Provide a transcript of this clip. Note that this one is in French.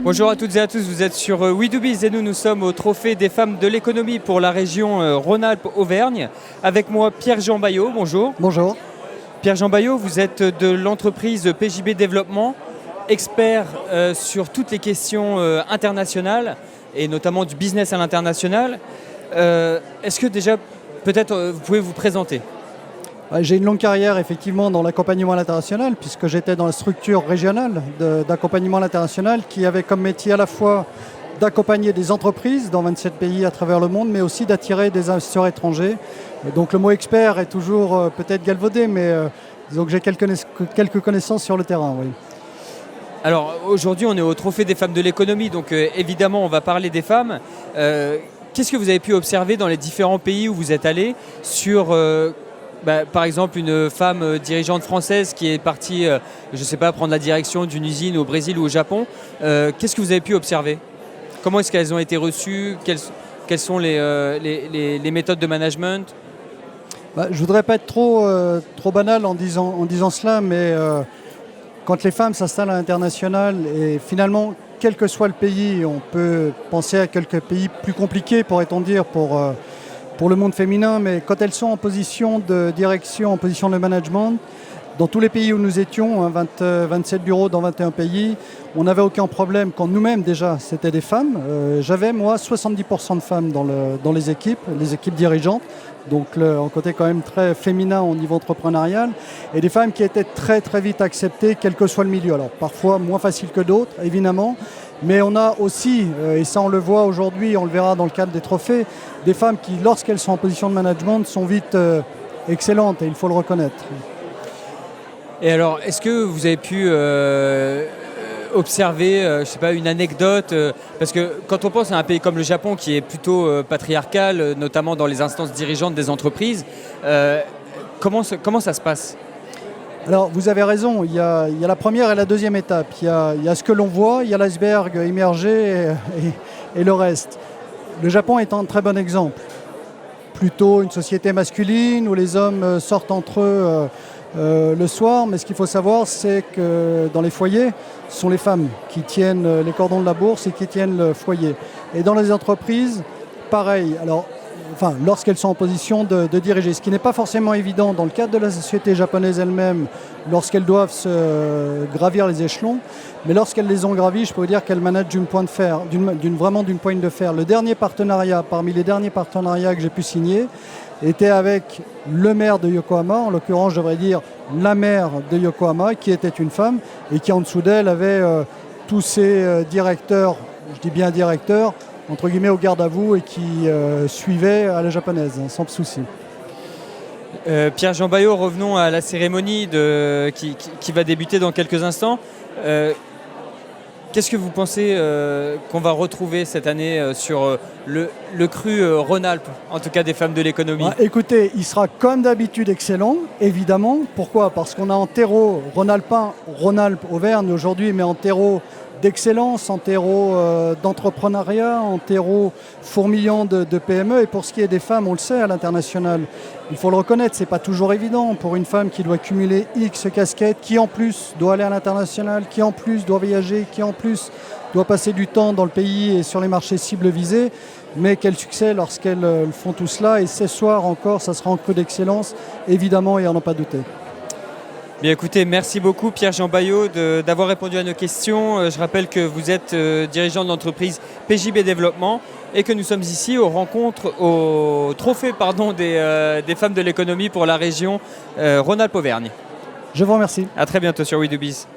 Bonjour à toutes et à tous, vous êtes sur WeDoBiz et nous sommes au Trophée des femmes de l'économie pour la région Rhône-Alpes-Auvergne. Avec moi Pierre-Jean Bayot, bonjour. Bonjour. Pierre-Jean Bayot, vous êtes de l'entreprise PJB Développement, expert sur toutes les questions internationales et notamment du business à l'international. Est-ce que déjà, peut-être, vous pouvez vous présenter ? J'ai une longue carrière effectivement dans l'accompagnement à l'international puisque j'étais dans la structure régionale d'accompagnement à l'international qui avait comme métier à la fois d'accompagner des entreprises dans 27 pays à travers le monde mais aussi d'attirer des investisseurs étrangers. Et donc le mot expert est toujours peut-être galvaudé mais disons que j'ai quelques connaissances sur le terrain. Oui. Alors aujourd'hui on est au Trophée des femmes de l'économie donc évidemment on va parler des femmes. Qu'est-ce que vous avez pu observer dans les différents pays où vous êtes allés sur... par exemple, une femme dirigeante française qui est partie, je ne sais pas, prendre la direction d'une usine au Brésil ou au Japon. Qu'est-ce que vous avez pu observer ? Comment est-ce qu'elles ont été reçues ? Quelles sont les méthodes de management ? Je ne voudrais pas être trop banal en disant cela, mais quand les femmes s'installent à l'international, et finalement, quel que soit le pays, on peut penser à quelques pays plus compliqués, pourrait-on dire, pour le monde féminin, mais quand elles sont en position de direction, en position de management, dans tous les pays où nous étions, 27 bureaux dans 21 pays, on n'avait aucun problème quand nous-mêmes déjà c'était des femmes. J'avais moi 70% de femmes dans les équipes dirigeantes, donc un côté quand même très féminin au niveau entrepreneurial, et des femmes qui étaient très très vite acceptées quel que soit le milieu. Alors parfois moins facile que d'autres évidemment, mais on a aussi, et ça on le voit aujourd'hui, on le verra dans le cadre des trophées, des femmes qui, lorsqu'elles sont en position de management, sont vite excellentes, et il faut le reconnaître. Et alors, est-ce que vous avez pu observer, je sais pas, une anecdote parce que quand on pense à un pays comme le Japon, qui est plutôt patriarcal, notamment dans les instances dirigeantes des entreprises, comment ça se passe ? Alors, vous avez raison, il y a la première et la deuxième étape. Il y a ce que l'on voit, il y a l'iceberg immergé et le reste. Le Japon est un très bon exemple. Plutôt une société masculine où les hommes sortent entre eux le soir, mais ce qu'il faut savoir, c'est que dans les foyers, ce sont les femmes qui tiennent les cordons de la bourse et qui tiennent le foyer. Et dans les entreprises, pareil. Alors, lorsqu'elles sont en position de diriger, ce qui n'est pas forcément évident dans le cadre de la société japonaise elle-même, lorsqu'elles doivent se gravir les échelons, mais lorsqu'elles les ont gravis, je peux vous dire qu'elles managent d'une pointe de fer. Le dernier partenariat, parmi les derniers partenariats que j'ai pu signer, était avec le maire de Yokohama, en l'occurrence je devrais dire la maire de Yokohama, qui était une femme et qui en dessous d'elle avait tous ses directeurs, je dis bien directeurs, entre guillemets au garde à vous et qui suivaient à la japonaise, sans souci. Pierre-Jean Bayot, revenons à la cérémonie qui va débuter dans quelques instants. Qu'est-ce que vous pensez qu'on va retrouver cette année sur le cru Rhône-Alpes, en tout cas des femmes de l'économie ? Écoutez, il sera comme d'habitude excellent, évidemment. Pourquoi ? Parce qu'on a en terreau rhône-alpin, Rhône-Alpes-Auvergne aujourd'hui, mais en terreau d'excellence, en terreau d'entrepreneuriat, en terreau fourmillant de PME. Et pour ce qui est des femmes, on le sait, à l'international, il faut le reconnaître, c'est pas toujours évident pour une femme qui doit cumuler X casquettes, qui en plus doit aller à l'international, qui en plus doit voyager, qui en plus doit passer du temps dans le pays et sur les marchés cibles visés. Mais quel succès lorsqu'elles font tout cela. Et ce soir encore, ça sera en cru d'excellence, évidemment, et à n'en pas douter. Bien écoutez, merci beaucoup Pierre-Jean Bayot d'avoir répondu à nos questions. Je rappelle que vous êtes dirigeant de l'entreprise PJB Développement et que nous sommes ici au trophée des femmes de l'économie pour la région Rhône-Alpes-Auvergne. Je vous remercie. À très bientôt sur WeDoBiz.